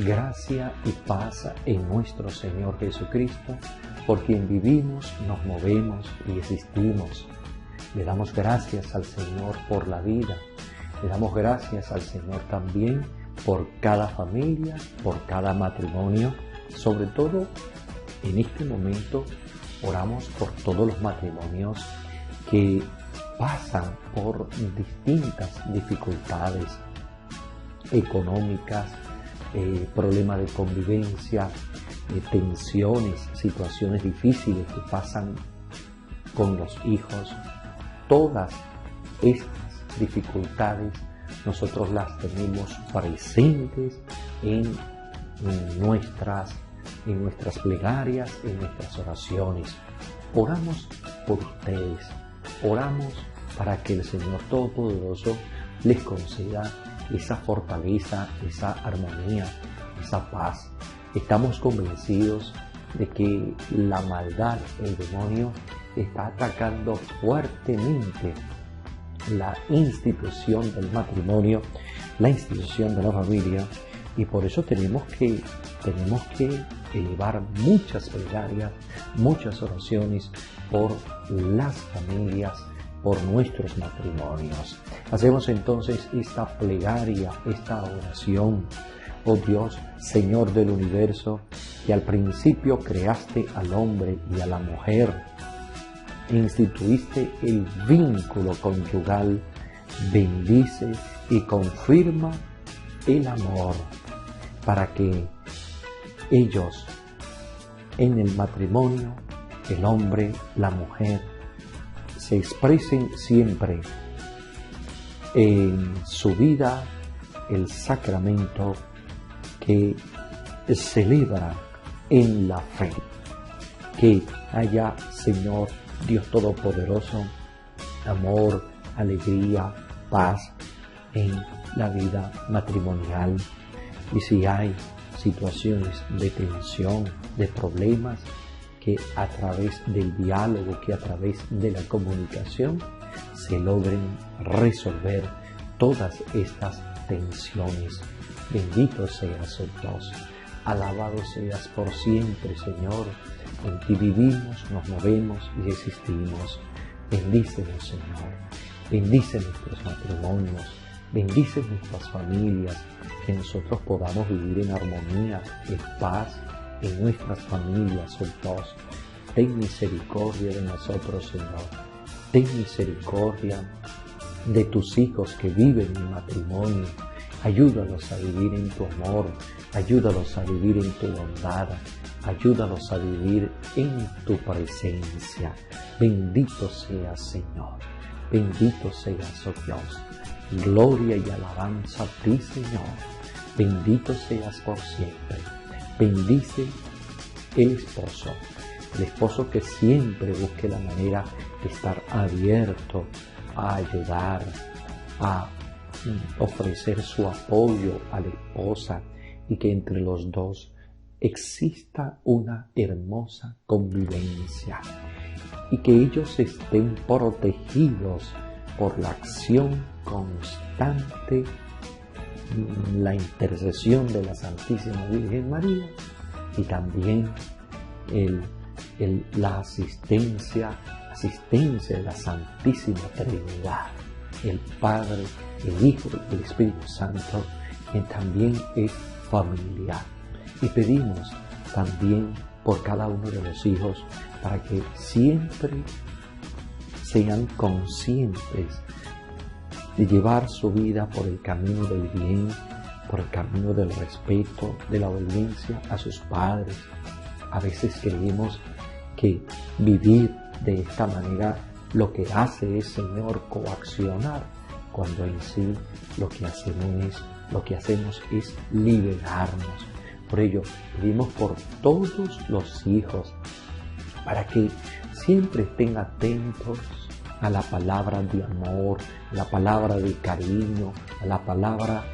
Gracia y paz en nuestro Señor Jesucristo, por quien vivimos, nos movemos y existimos. Le damos gracias al Señor por la vida. Le damos gracias al Señor también por cada familia, por cada matrimonio. Sobre todo, en este momento, oramos por todos los matrimonios que pasan por distintas dificultades económicas, problemas de convivencia, tensiones, situaciones difíciles que pasan con los hijos. Todas estas dificultades nosotros las tenemos presentes en nuestras plegarias, en nuestras oraciones. Oramos por ustedes, oramos para que el Señor Todopoderoso les conceda esa fortaleza, esa armonía, esa paz. Estamos convencidos de que la maldad, el demonio, está atacando fuertemente la institución del matrimonio, la institución de la familia, y por eso tenemos que elevar muchas plegarias, muchas oraciones por las familias, por nuestros matrimonios. Hacemos entonces esta plegaria, esta oración. Oh Dios, Señor del universo, que al principio creaste al hombre y a la mujer, e instituiste el vínculo conyugal, bendice y confirma el amor para que ellos en el matrimonio, el hombre, la mujer, se expresen siempre en su vida el sacramento que celebra en la fe. Que haya, Señor Dios Todopoderoso, amor, alegría, paz en la vida matrimonial. Y si hay situaciones de tensión, de problemas, que a través del diálogo, que a través de la comunicación se logren resolver todas estas tensiones. Bendito seas, oh Dios, alabado seas por siempre, Señor. En ti vivimos, nos movemos y existimos. Bendícenos, Señor. Bendice nuestros matrimonios, bendice nuestras familias, que nosotros podamos vivir en armonía, en paz, en nuestras familias, oh Dios. Ten misericordia de nosotros, Señor. Ten misericordia de tus hijos que viven en matrimonio. Ayúdalos a vivir en tu amor, ayúdalos a vivir en tu bondad, ayúdalos a vivir en tu presencia. Bendito seas, Señor. Bendito seas, oh Dios. Gloria y alabanza a ti, Señor. Bendito seas por siempre. Bendice el esposo que siempre busque la manera de estar abierto a ayudar, a ofrecer su apoyo a la esposa, y que entre los dos exista una hermosa convivencia y que ellos estén protegidos por la acción constante, la intercesión de la Santísima Virgen María, y también la asistencia de la Santísima Trinidad, el Padre, el Hijo y el Espíritu Santo, que también es familiar. Y pedimos también por cada uno de los hijos, para que siempre sean conscientes de llevar su vida por el camino del bien, por el camino del respeto, de la obediencia a sus padres. A veces creemos que vivir de esta manera lo que hace es, Señor, coaccionar, cuando en sí lo que hacemos es liberarnos. Por ello, pedimos por todos los hijos, para que siempre estén atentos a la palabra de amor, a la palabra de cariño, a la palabra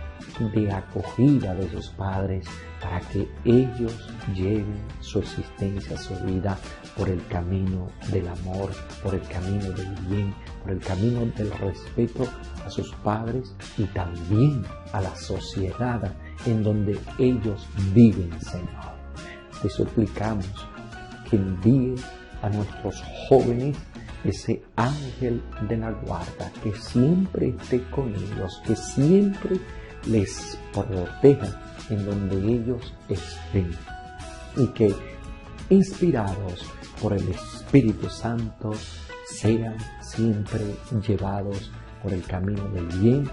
de acogida de sus padres, para que ellos lleven su existencia, su vida, por el camino del amor, por el camino del bien, por el camino del respeto a sus padres y también a la sociedad en donde ellos viven, Señor. Te suplicamos que envíes a nuestros jóvenes ese ángel de la guarda, que siempre esté con ellos, que siempre les proteja en donde ellos estén, y que, inspirados por el Espíritu Santo, sean siempre llevados por el camino del bien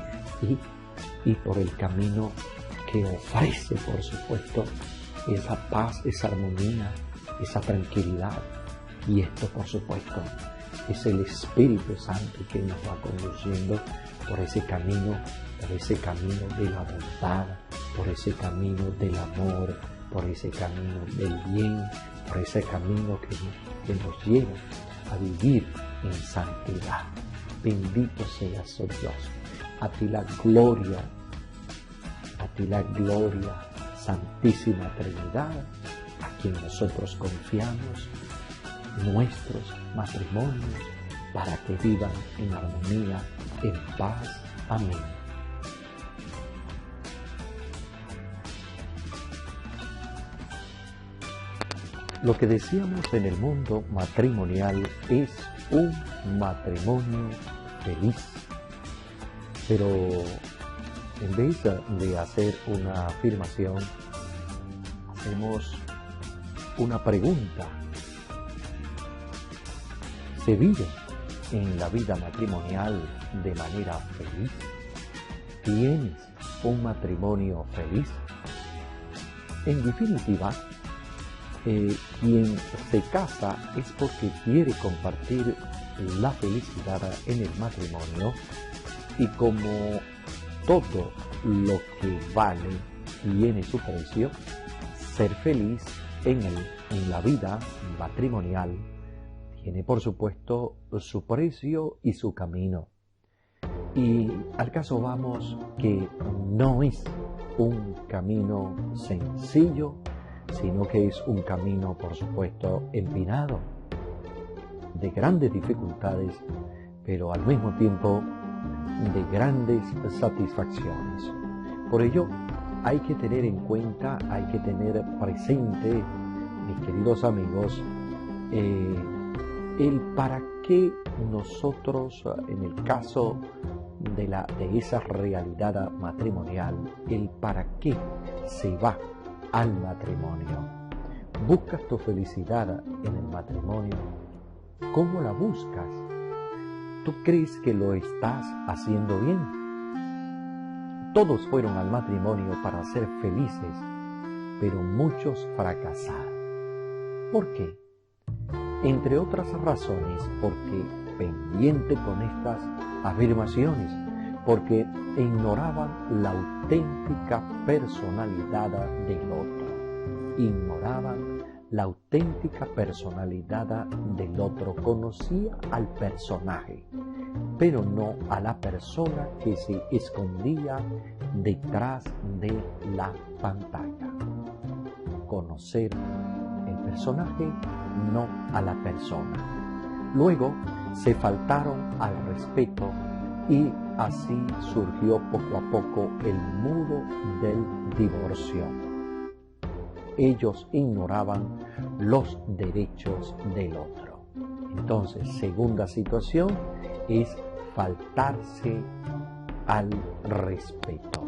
y por el camino que ofrece, por supuesto, esa paz, esa armonía, esa tranquilidad. Y esto, por supuesto, es el Espíritu Santo que nos va conduciendo por ese camino de la bondad, por ese camino del amor, por ese camino del bien, por ese camino que nos lleva a vivir en santidad. Bendito seas, oh Dios. A ti la gloria, Santísima Trinidad, a quien nosotros confiamos nuestros matrimonios para que vivan en armonía, en paz. Amén. Lo que decíamos en el mundo matrimonial es un matrimonio feliz, pero en vez de hacer una afirmación, hacemos una pregunta. ¿Se vive en la vida matrimonial de manera feliz? ¿Tienes un matrimonio feliz? En definitiva, quien se casa es porque quiere compartir la felicidad en el matrimonio, y como todo lo que vale tiene su precio, ser feliz en la vida matrimonial tiene, por supuesto, su precio y su camino. Y al caso vamos que no es un camino sencillo, sino que es un camino, por supuesto, empinado, de grandes dificultades, pero al mismo tiempo de grandes satisfacciones. Por ello, hay que tener en cuenta, hay que tener presente, mis queridos amigos, el para qué nosotros, en el caso de esa realidad matrimonial, el para qué se va al matrimonio. ¿Buscas tu felicidad en el matrimonio? ¿Cómo la buscas? ¿Tú crees que lo estás haciendo bien? Todos fueron al matrimonio para ser felices, pero muchos fracasaron. ¿Por qué? Entre otras razones, porque, pendiente con estas afirmaciones, porque ignoraban la auténtica personalidad del otro. Ignoraban la auténtica personalidad del otro. Conocía al personaje, pero no a la persona que se escondía detrás de la pantalla. Conocer el personaje, no a la persona. Luego se faltaron al respeto, y así surgió poco a poco el muro del divorcio. Ellos ignoraban los derechos del otro. Entonces, segunda situación es faltarse al respeto.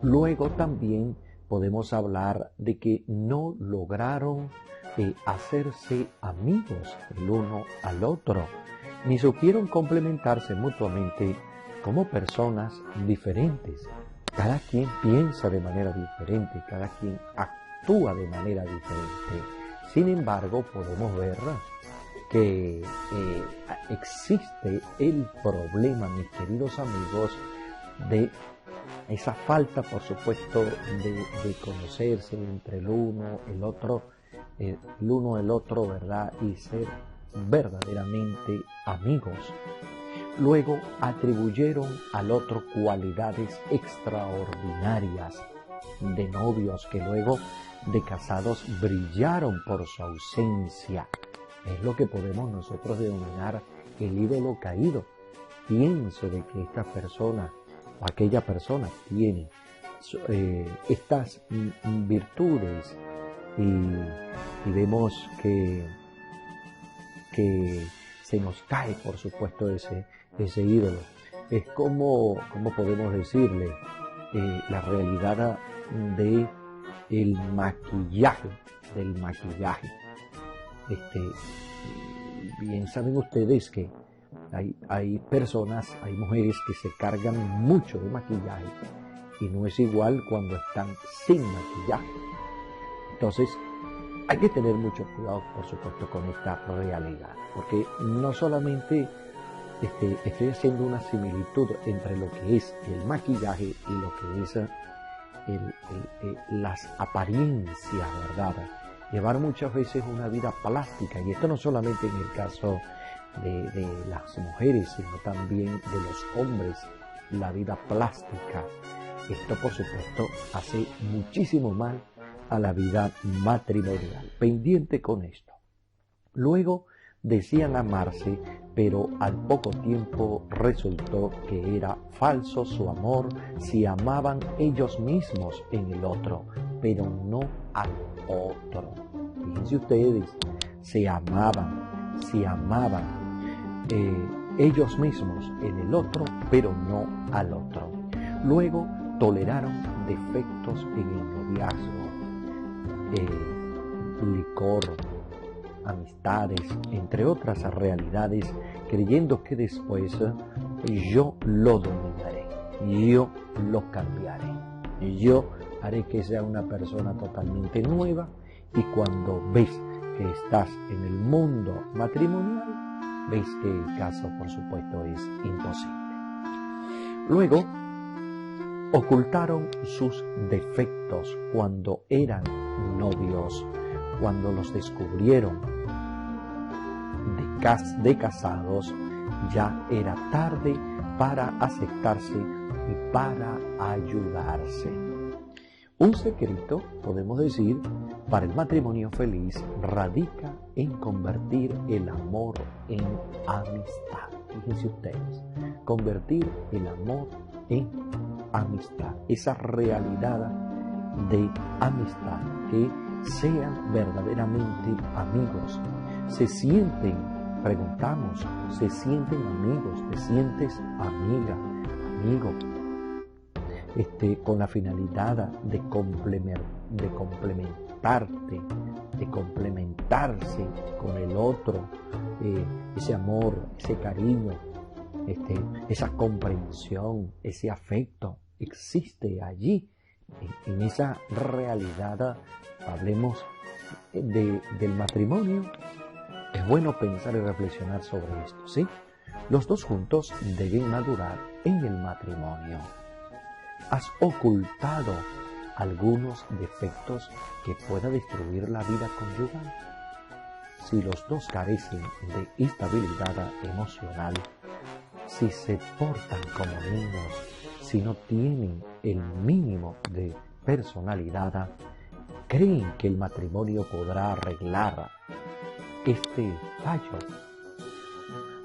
Luego también podemos hablar de que no lograron hacerse amigos el uno al otro, ni supieron complementarse mutuamente como personas diferentes. Cada quien piensa de manera diferente, cada quien actúa de manera diferente. Sin embargo, podemos ver que existe el problema, mis queridos amigos, de esa falta, por supuesto, de conocerse entre el uno, el otro, ¿verdad? Y ser verdaderamente amigos. Luego atribuyeron al otro cualidades extraordinarias de novios que luego de casados brillaron por su ausencia. Es lo que podemos nosotros denominar el ídolo caído. Pienso de que esta persona o aquella persona tiene estas virtudes y vemos que se nos cae, por supuesto, ese ídolo. Es como podemos decirle, la realidad del maquillaje. Bien saben ustedes que hay personas, hay mujeres que se cargan mucho de maquillaje y no es igual cuando están sin maquillaje. Entonces, hay que tener mucho cuidado, por supuesto, con esta realidad, porque no solamente estoy haciendo una similitud entre lo que es el maquillaje y lo que es las apariencias, ¿verdad? Llevar muchas veces una vida plástica, y esto no solamente en el caso de las mujeres, sino también de los hombres, la vida plástica. Esto, por supuesto, hace muchísimo mal a la vida matrimonial. Pendiente con esto. Luego decían amarse, pero al poco tiempo resultó que era falso su amor, si amaban ellos mismos en el otro, pero no al otro. Fíjense ustedes, se amaban ellos mismos en el otro, pero no al otro. Luego toleraron defectos en el noviazgo, licor, amistades, entre otras realidades, creyendo que después yo lo dominaré, yo lo cambiaré, yo haré que sea una persona totalmente nueva. Y cuando ves que estás en el mundo matrimonial, ves que el caso, por supuesto, es imposible. Luego, ocultaron sus defectos cuando eran novios, cuando los descubrieron de casados, ya era tarde para aceptarse y para ayudarse. Un secreto, podemos decir, para el matrimonio feliz radica en convertir el amor en amistad. Fíjense ustedes, convertir el amor en amistad, esa realidad de amistad, que sean verdaderamente amigos. Se sienten, preguntamos, ¿se sienten amigos? ¿Te sientes amiga, amigo? Con la finalidad de complementarte, de complementarse con el otro, ese amor, ese cariño, esa comprensión, ese afecto existe allí, en esa realidad. Hablemos del matrimonio. Es bueno pensar y reflexionar sobre esto, ¿sí? Los dos juntos deben madurar en el matrimonio. ¿Has ocultado algunos defectos que pueda destruir la vida conyugal? Si los dos carecen de estabilidad emocional, si se portan como niños, si no tienen el mínimo de personalidad, ¿creen que el matrimonio podrá arreglar este fallo?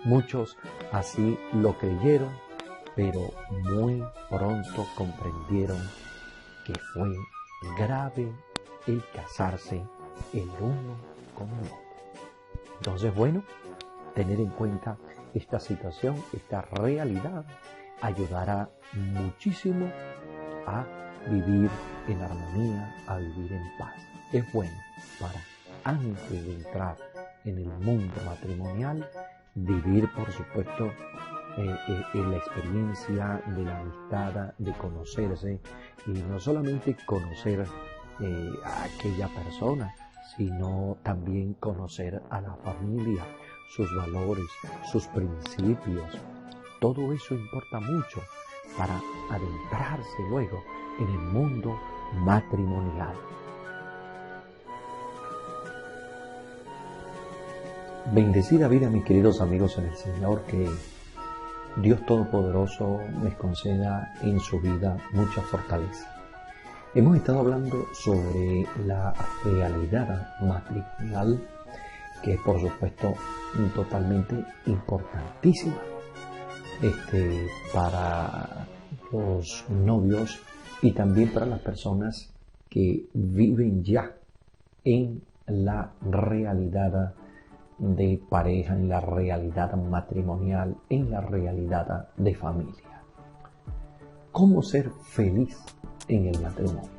Muchos así lo creyeron, pero muy pronto comprendieron que fue grave el casarse el uno con el otro. Entonces, bueno, tener en cuenta esta situación, esta realidad, ayudará muchísimo a vivir en armonía, a vivir en paz. Es bueno para, antes de entrar en el mundo matrimonial, vivir, por supuesto, en la experiencia de la amistad, de conocerse, y no solamente conocer a aquella persona, sino también conocer a la familia, sus valores, sus principios. Todo eso importa mucho para adentrarse luego en el mundo matrimonial. Bendecida vida, mis queridos amigos en el Señor, que Dios Todopoderoso les conceda en su vida mucha fortaleza. Hemos estado hablando sobre la realidad matrimonial, que es, por supuesto, totalmente importantísima para los novios y también para las personas que viven ya en la realidad de pareja, en la realidad matrimonial, en la realidad de familia. ¿Cómo ser feliz en el matrimonio?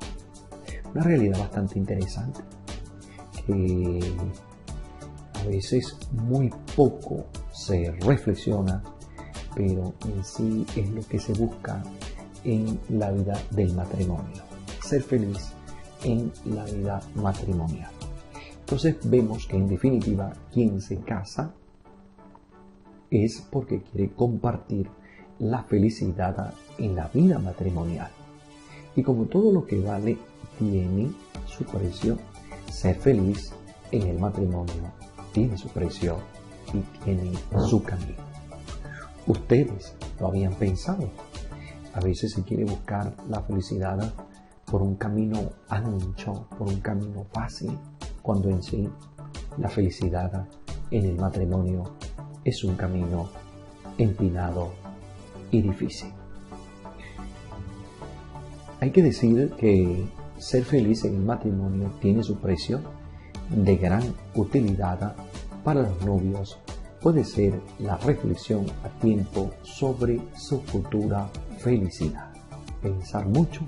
Una realidad bastante interesante que a veces muy poco se reflexiona, pero en sí es lo que se busca en la vida del matrimonio. Ser feliz en la vida matrimonial. Entonces vemos que en definitiva quien se casa es porque quiere compartir la felicidad en la vida matrimonial. Y como todo lo que vale tiene su precio, ser feliz en el matrimonio tiene su precio y tiene su camino. Ustedes lo habían pensado. A veces se quiere buscar la felicidad por un camino ancho, por un camino fácil, cuando en sí la felicidad en el matrimonio es un camino empinado y difícil. Hay que decir que ser feliz en el matrimonio tiene su precio de gran utilidad para los novios. Puede ser la reflexión a tiempo sobre su futura felicidad. Pensar mucho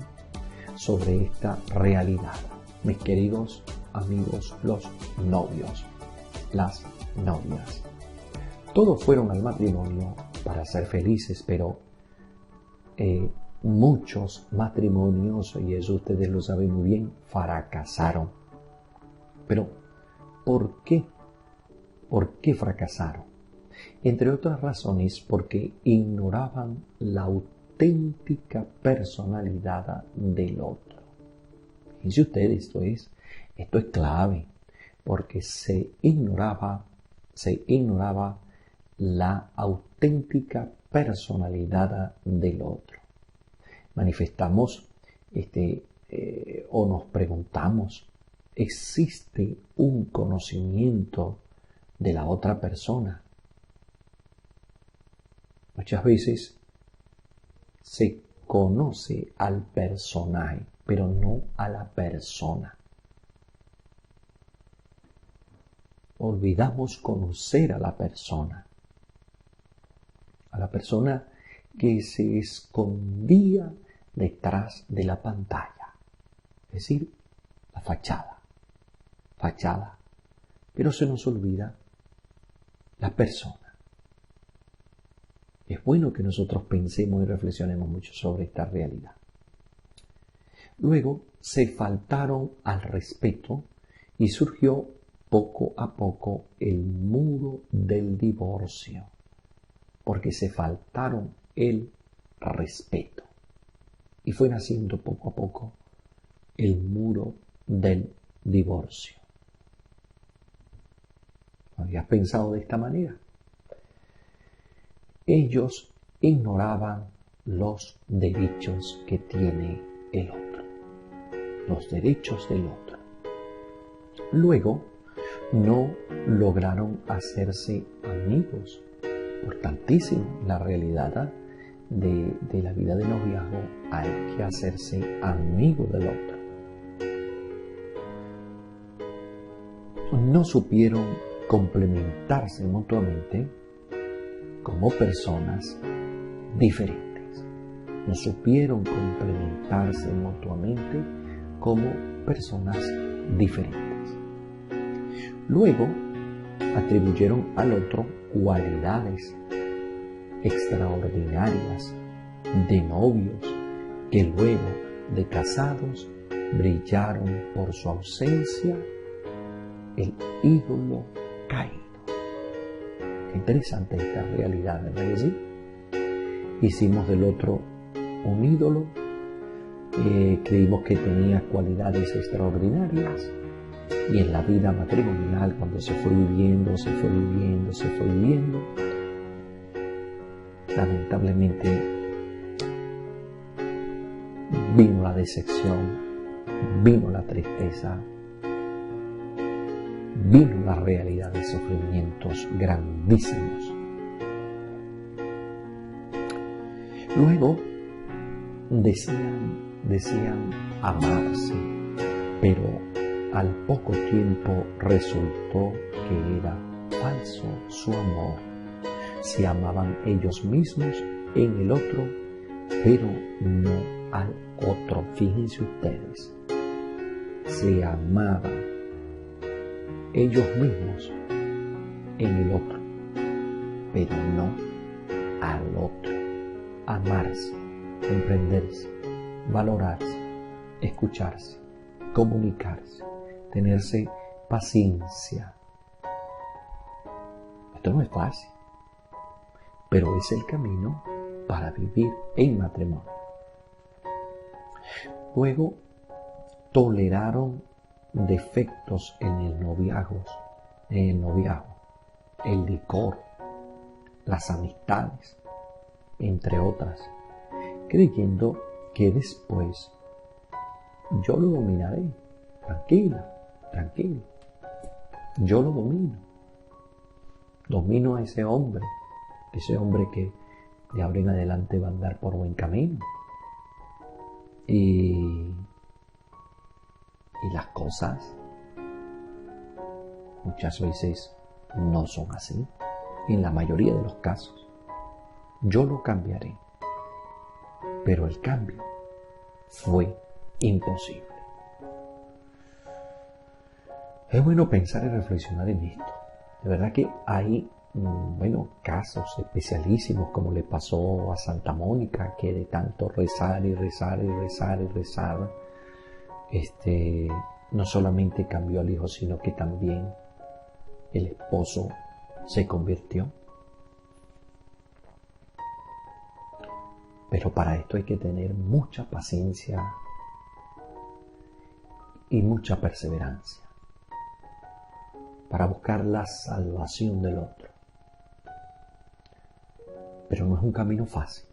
sobre esta realidad. Mis queridos amigos, los novios, las novias. Todos fueron al matrimonio para ser felices, pero muchos matrimonios, y eso ustedes lo saben muy bien, fracasaron. Pero, ¿por qué? ¿Por qué fracasaron? Entre otras razones, porque ignoraban la auténtica personalidad del otro. Fíjense ustedes, esto es clave, porque se ignoraba la auténtica personalidad del otro. Manifestamos o nos preguntamos, ¿existe un conocimiento de la otra persona? Muchas veces se conoce al personaje, pero no a la persona. Olvidamos conocer a la persona que se escondía detrás de la pantalla, es decir, la fachada, pero se nos olvida la persona. Es bueno que nosotros pensemos y reflexionemos mucho sobre esta realidad. Luego se faltaron al respeto y surgió poco a poco el muro del divorcio, porque se faltaron el respeto. Y fue naciendo poco a poco el muro del divorcio. ¿No habías pensado de esta manera? Ellos ignoraban los derechos que tiene el otro, los derechos del otro. Luego, no lograron hacerse amigos. Importantísimo, la realidad de la vida de noviazgo, hay que hacerse amigo del otro. No supieron complementarse mutuamente como personas diferentes. No supieron complementarse mutuamente como personas diferentes. Luego, atribuyeron al otro cualidades extraordinarias de novios que luego de casados brillaron por su ausencia, el ídolo caído. Qué interesante esta realidad, ¿verdad que sí? Hicimos del otro un ídolo, creímos que tenía cualidades extraordinarias, y en la vida matrimonial, cuando se fue viviendo, lamentablemente vino la decepción, vino la tristeza, vino la realidad de sufrimientos grandísimos. Luego decían decían amarse, pero al poco tiempo resultó que era falso su amor. Se amaban ellos mismos en el otro, pero no al otro. Fíjense ustedes, se amaban ellos mismos en el otro, pero no al otro. Amarse, comprenderse, valorarse, escucharse, comunicarse, tenerse paciencia. Esto no es fácil, pero es el camino para vivir en matrimonio. Luego, toleraron defectos en el noviazgo, el licor, las amistades, entre otras, creyendo que después yo lo dominaré. Tranquilo, yo lo domino a ese hombre que de ahora en adelante va a andar por buen camino. Y las cosas muchas veces no son así. En la mayoría de los casos, yo lo cambiaré, pero el cambio fue imposible. Es bueno pensar y reflexionar en esto. De verdad que hay, casos especialísimos, como le pasó a Santa Mónica, que de tanto rezar, no solamente cambió al hijo, sino que también el esposo se convirtió. Pero para esto hay que tener mucha paciencia y mucha perseverancia para buscar la salvación del otro. Pero no es un camino fácil.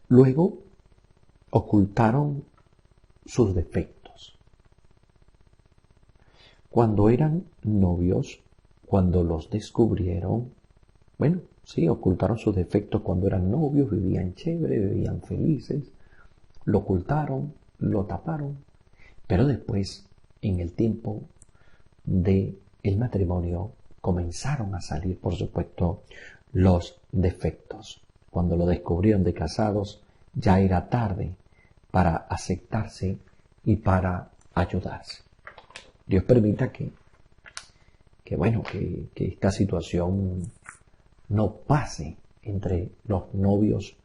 Luego, ocultaron sus defectos. Cuando eran novios, cuando los descubrieron, ocultaron sus defectos cuando eran novios, vivían chévere, vivían felices, lo ocultaron, lo taparon, pero después, en el tiempo del matrimonio, comenzaron a salir, por supuesto, los defectos. Cuando lo descubrieron de casados, ya era tarde para aceptarse y para ayudarse. Dios permita que esta situación no pase entre los novios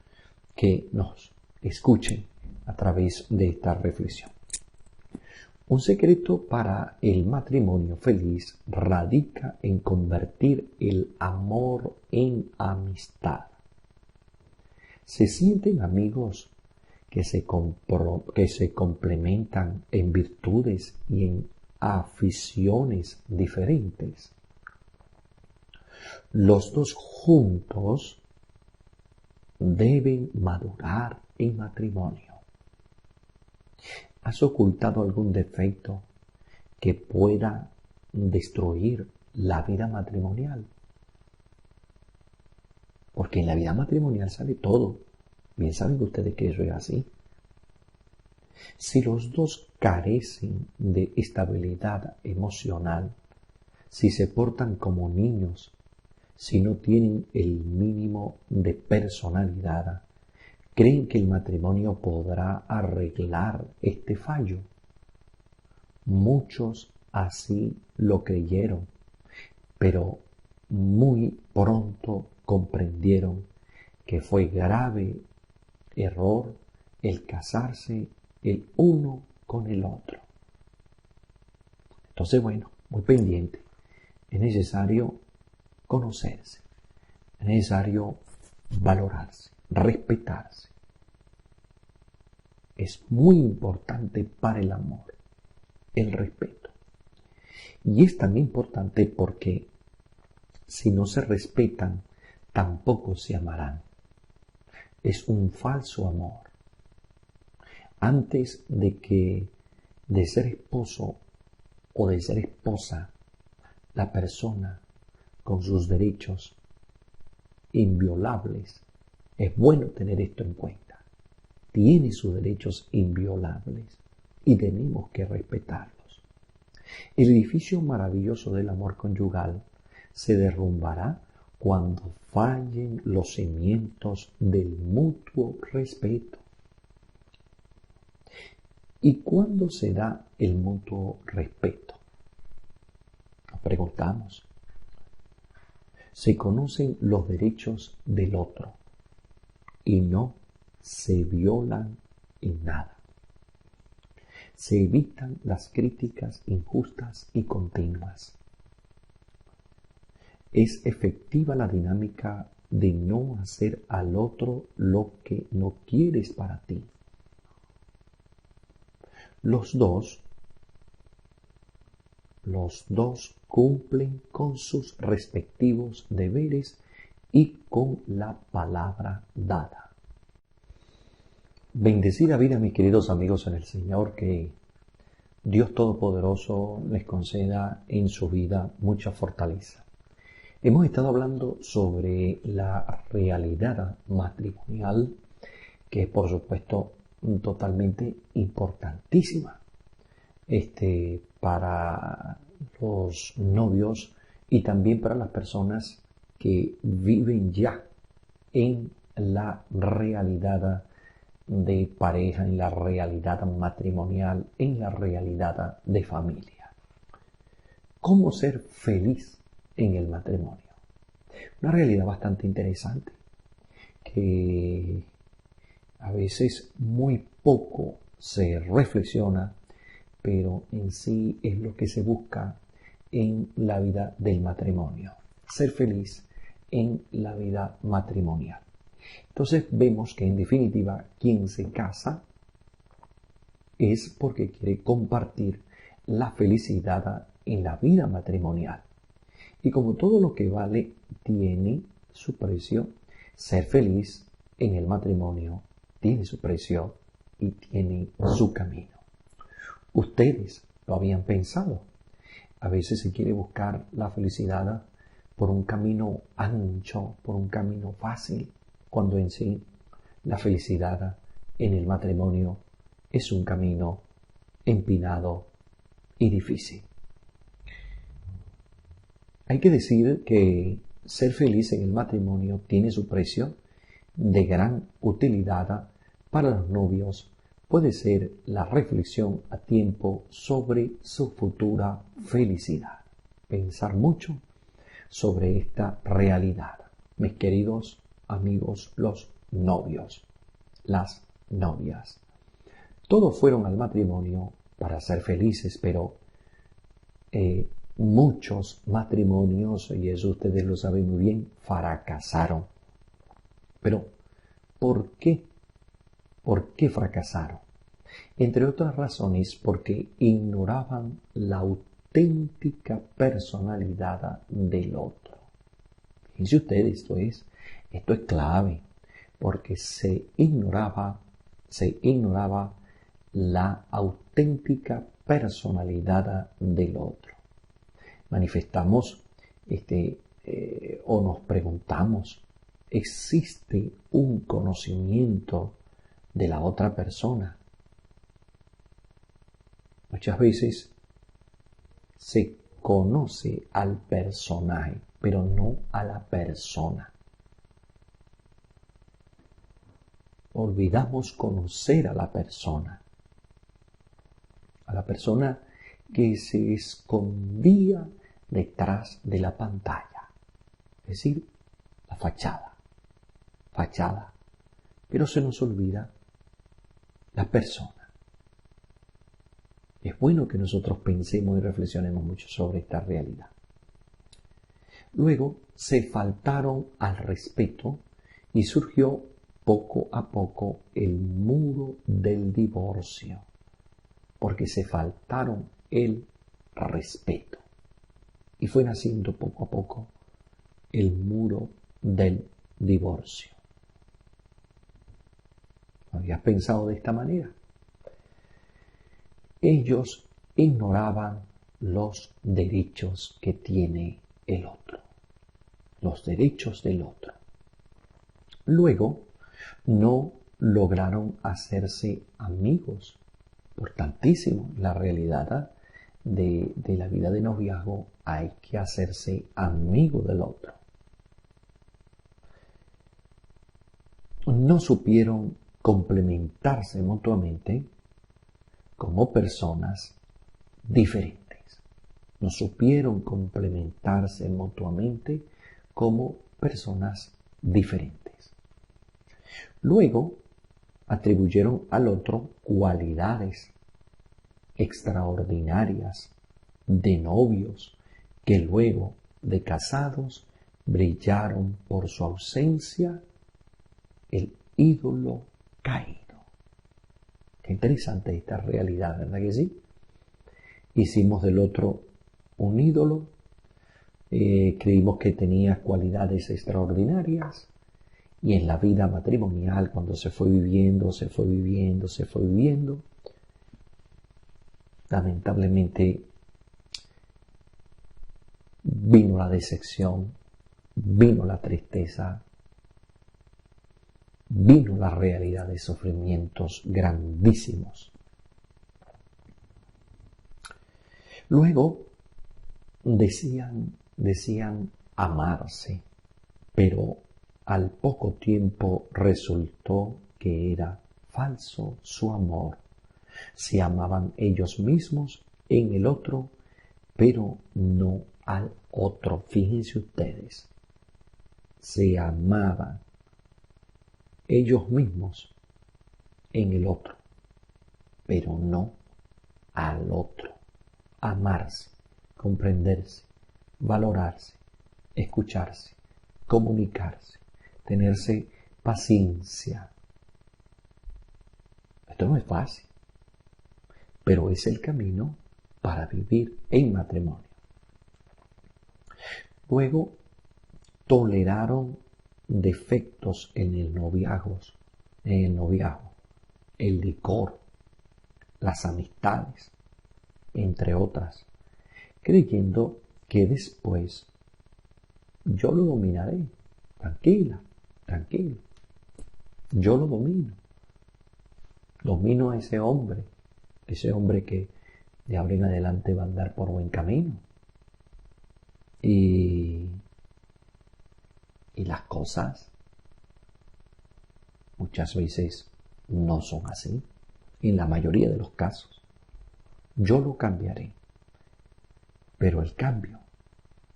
que nos escuchen a través de esta reflexión. Un secreto para el matrimonio feliz radica en convertir el amor en amistad. Se sienten amigos que se complementan en virtudes y en aficiones diferentes. Los dos juntos deben madurar en matrimonio. ¿Has ocultado algún defecto que pueda destruir la vida matrimonial? Porque en la vida matrimonial sale todo. Bien saben ustedes que eso es así. Si los dos carecen de estabilidad emocional, si se portan como niños, si no tienen el mínimo de personalidad, ¿creen que el matrimonio podrá arreglar este fallo? Muchos así lo creyeron, pero muy pronto comprendieron que fue grave error el casarse el uno con el otro. Entonces, muy pendiente. Es necesario conocerse, es necesario valorarse, respetarse. Es muy importante para el amor, el respeto. Y es tan importante porque si no se respetan, tampoco se amarán. Es un falso amor. Antes de ser esposo o de ser esposa, la persona con sus derechos inviolables, es bueno tener esto en cuenta. tiene sus derechos inviolables y tenemos que respetarlos. El edificio maravilloso del amor conyugal se derrumbará cuando fallen los cimientos del mutuo respeto. ¿Y cuándo se da el mutuo respeto? Nos preguntamos. Se conocen los derechos del otro y no se violan en nada. Se evitan las críticas injustas y continuas. Es efectiva la dinámica de no hacer al otro lo que no quieres para ti. Los dos cumplen con sus respectivos deberes y con la palabra dada. Bendecida vida, mis queridos amigos en el Señor, que Dios Todopoderoso les conceda en su vida mucha fortaleza. Hemos estado hablando sobre la realidad matrimonial, que es por supuesto totalmente importantísima para los novios y también para las personas que viven ya en la realidad de pareja, en la realidad matrimonial, en la realidad de familia. ¿Cómo ser feliz en el matrimonio? Una realidad bastante interesante que a veces muy poco se reflexiona, pero en sí es lo que se busca en la vida del matrimonio. Ser feliz en la vida matrimonial. Entonces vemos que en definitiva quien se casa es porque quiere compartir la felicidad en la vida matrimonial. Y como todo lo que vale tiene su precio, ser feliz en el matrimonio tiene su precio y tiene su camino. Ustedes lo habían pensado. A veces se quiere buscar la felicidad por un camino ancho, por un camino fácil, cuando en sí la felicidad en el matrimonio es un camino empinado y difícil. Hay que decir que ser feliz en el matrimonio tiene su precio de gran utilidad para los novios. Puede ser la reflexión a tiempo sobre su futura felicidad. Pensar mucho sobre esta realidad. Mis queridos amigos, los novios, las novias. Todos fueron al matrimonio para ser felices, pero muchos matrimonios, y eso ustedes lo saben muy bien, fracasaron. Pero, ¿por qué? ¿Por qué fracasaron? Entre otras razones, porque ignoraban la auténtica personalidad del otro. Fíjense ustedes, esto es clave, porque se ignoraba la auténtica personalidad del otro. Manifestamos o nos preguntamos, ¿existe un conocimiento de la otra persona? Muchas veces se conoce al personaje, pero no a la persona. Olvidamos conocer a la persona que se escondía detrás de la pantalla, es decir, la fachada, pero se nos olvida la persona. Es bueno que nosotros pensemos y reflexionemos mucho sobre esta realidad. Luego se faltaron al respeto y surgió poco a poco el muro del divorcio, porque se faltaron el respeto. Y fue naciendo poco a poco el muro del divorcio. ¿No habías pensado de esta manera? Ellos ignoraban los derechos que tiene el otro, los derechos del otro. Luego, no lograron hacerse amigos. Importantísimo, la realidad de la vida de noviazgo, hay que hacerse amigo del otro. No supieron complementarse mutuamente como personas diferentes. No supieron complementarse mutuamente como personas diferentes. Luego atribuyeron al otro cualidades extraordinarias de novios que luego de casados brillaron por su ausencia, el ídolo caído. Qué interesante esta realidad, ¿verdad que sí? Hicimos del otro un ídolo, creímos que tenía cualidades extraordinarias, y en la vida matrimonial, cuando se fue viviendo, lamentablemente vino la decepción, vino la tristeza, vino la realidad de sufrimientos grandísimos. Luego decían amarse, pero al poco tiempo resultó que era falso su amor. Se amaban ellos mismos en el otro, pero no al otro. Fíjense ustedes, se amaban ellos mismos en el otro, pero no al otro. Amarse, comprenderse, valorarse, escucharse, comunicarse, tenerse paciencia. Esto no es fácil, pero es el camino para vivir en matrimonio. Luego toleraron defectos en el noviazgo, el licor, las amistades, entre otras, creyendo que después yo lo dominaré. Tranquilo, yo lo domino a ese hombre que de ahora en adelante va a andar por buen camino. Y las cosas muchas veces no son así, en la mayoría de los casos. Yo lo cambiaré, pero el cambio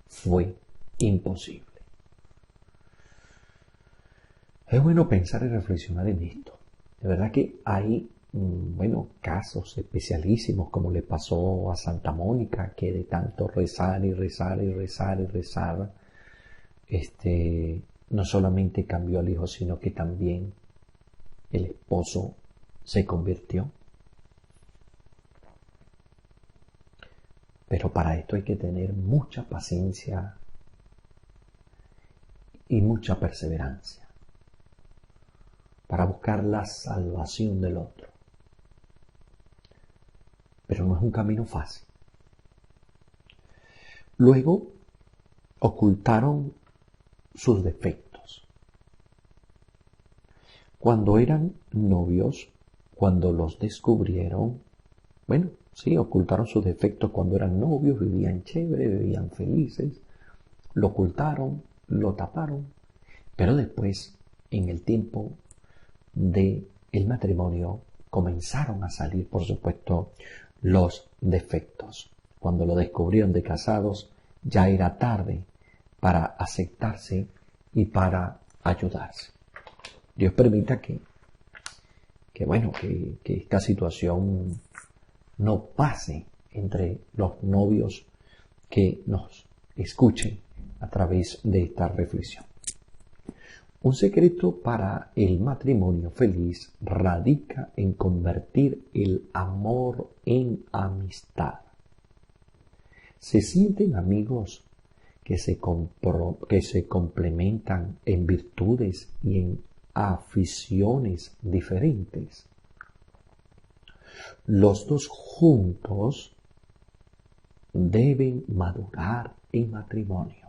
fue imposible. Es bueno pensar y reflexionar en esto. De verdad que hay, casos especialísimos, como le pasó a Santa Mónica, que de tanto rezar, no solamente cambió al hijo, sino que también el esposo se convirtió. Pero para esto hay que tener mucha paciencia y mucha perseverancia para buscar la salvación del otro. Pero no es un camino fácil. Luego ocultaron sus defectos. Cuando eran novios, cuando los descubrieron, ocultaron sus defectos cuando eran novios, vivían chévere, vivían felices, lo ocultaron, lo taparon, pero después, en el tiempo del matrimonio, comenzaron a salir, por supuesto, los defectos. Cuando lo descubrieron de casados, ya era tarde para aceptarse y para ayudarse. Dios permita que esta situación no pase entre los novios que nos escuchen a través de esta reflexión. Un secreto para el matrimonio feliz radica en convertir el amor en amistad. Se sienten amigos que se complementan en virtudes y en aficiones diferentes. Los dos juntos deben madurar en matrimonio.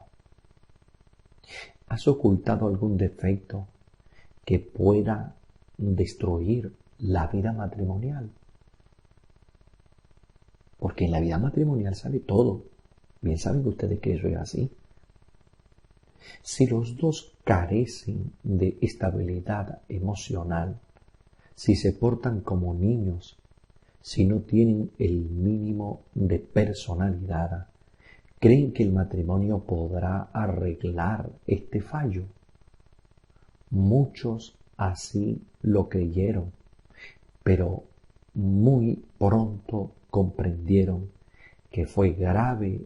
¿Has ocultado algún defecto que pueda destruir la vida matrimonial. Porque en la vida matrimonial sale todo. Bien saben ustedes que eso es así. Si los dos carecen de estabilidad emocional, si se portan como niños, si no tienen el mínimo de personalidad, ¿creen que el matrimonio podrá arreglar este fallo? Muchos así lo creyeron, pero muy pronto comprendieron que fue grave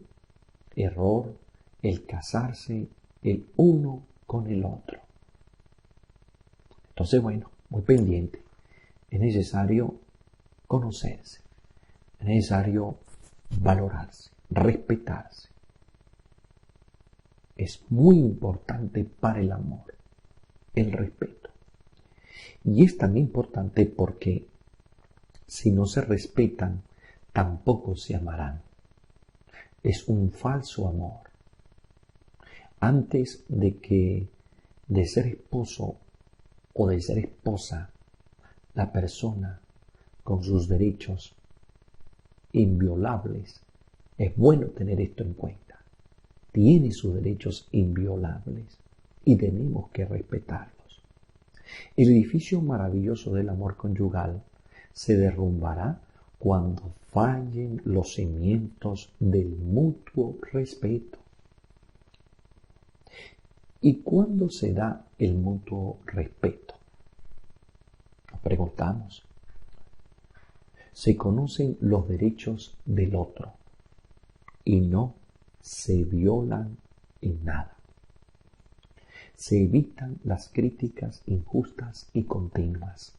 error el casarse el uno con el otro. Entonces, bueno, muy pendiente. Es necesario conocerse, es necesario valorarse, respetarse. Es muy importante para el amor, el respeto. Y es tan importante porque si no se respetan, tampoco se amarán. Es un falso amor. Antes de ser esposo o de ser esposa, la persona con sus derechos inviolables, es bueno tener esto en cuenta. Tiene sus derechos inviolables y tenemos que respetarlos. El edificio maravilloso del amor conyugal se derrumbará cuando fallen los cimientos del mutuo respeto. ¿Y cuándo se da el mutuo respeto? Nos preguntamos. Se conocen los derechos del otro y no se violan en nada. Se evitan las críticas injustas y continuas.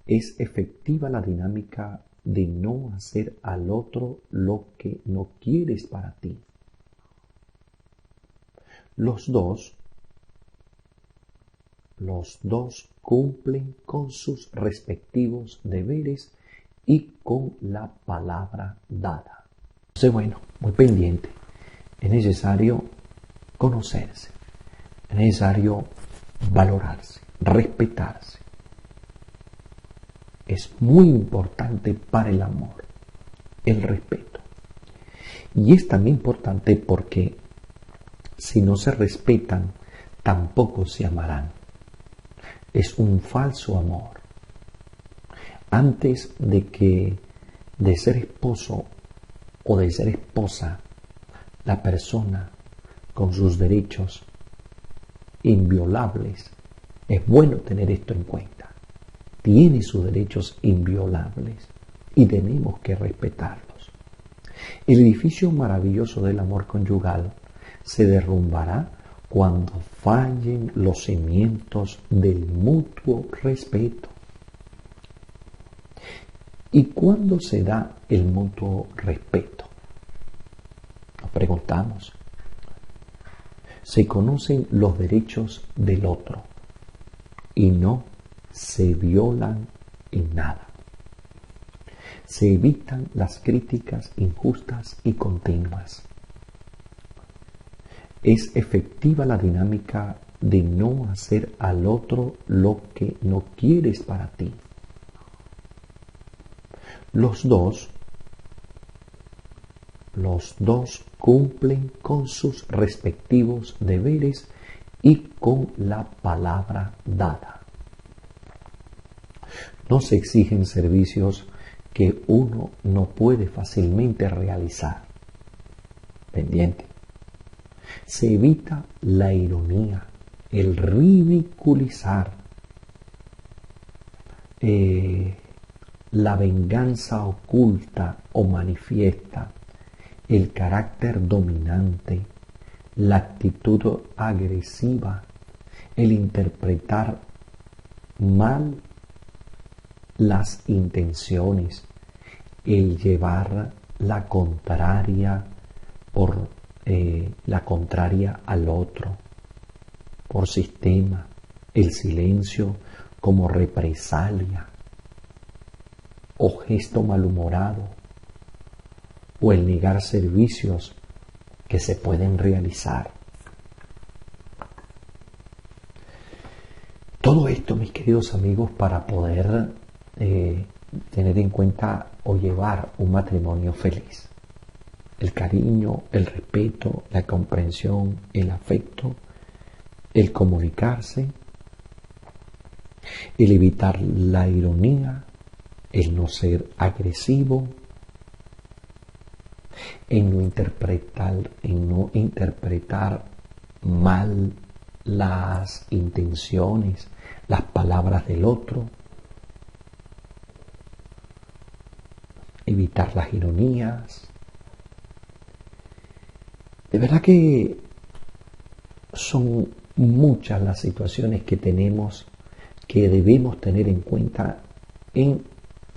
Es efectiva la dinámica de no hacer al otro lo que no quieres para ti. Los dos cumplen con sus respectivos deberes y con la palabra dada. Entonces, bueno, muy pendiente. Es necesario conocerse, es necesario valorarse, respetarse. Es muy importante para el amor, el respeto. Y es también importante porque si no se respetan, tampoco se amarán. Es un falso amor. Antes de ser esposo o de ser esposa, la persona con sus derechos inviolables, es bueno tener esto en cuenta. Tiene sus derechos inviolables y tenemos que respetarlos. El edificio maravilloso del amor conyugal se derrumbará cuando fallen los cimientos del mutuo respeto. ¿Y cuándo se da el mutuo respeto? Nos preguntamos. Se conocen los derechos del otro y no se violan en nada. Se evitan las críticas injustas y continuas. Es efectiva la dinámica de no hacer al otro lo que no quieres para ti. Los dos cumplen con sus respectivos deberes y con la palabra dada. No se exigen servicios que uno no puede fácilmente realizar. Pendiente. Se evita la ironía, el ridiculizar, la venganza oculta o manifiesta, el carácter dominante, la actitud agresiva, el interpretar mal las intenciones, el llevar la contraria al otro, por sistema, el silencio como represalia o gesto malhumorado, o el negar servicios que se pueden realizar. Todo esto esto, mis queridos amigos, para poder tener en cuenta o llevar un matrimonio feliz. El cariño, el respeto, la comprensión, el afecto, el comunicarse, el evitar la ironía, el no ser agresivo, en no interpretar mal las intenciones, las palabras del otro, evitar las ironías. De verdad que son muchas las situaciones que debemos tener en cuenta en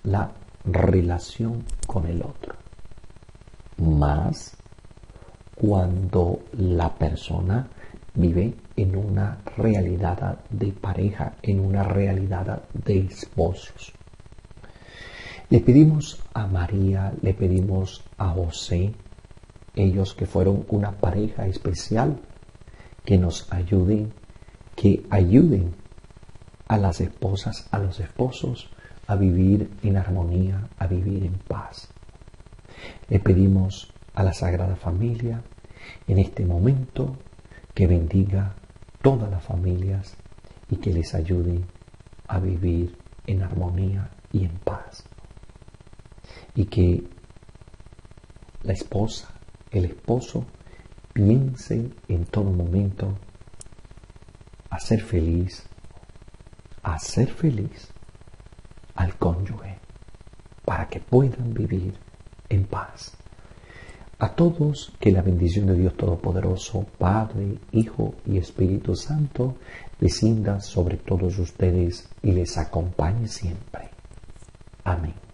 la relación con el otro. Más cuando la persona vive en una realidad de pareja, en una realidad de esposos. Le pedimos a María, le pedimos a José, ellos que fueron una pareja especial, que nos ayuden, que ayuden a las esposas, a los esposos a vivir en armonía, a vivir en paz. Le pedimos a la Sagrada Familia en este momento que bendiga todas las familias y que les ayude a vivir en armonía y en paz. Y que la esposa, el esposo, piensen en todo momento a ser feliz al cónyuge para que puedan vivir en paz. A todos que la bendición de Dios Todopoderoso, Padre, Hijo y Espíritu Santo, descienda sobre todos ustedes y les acompañe siempre. Amén.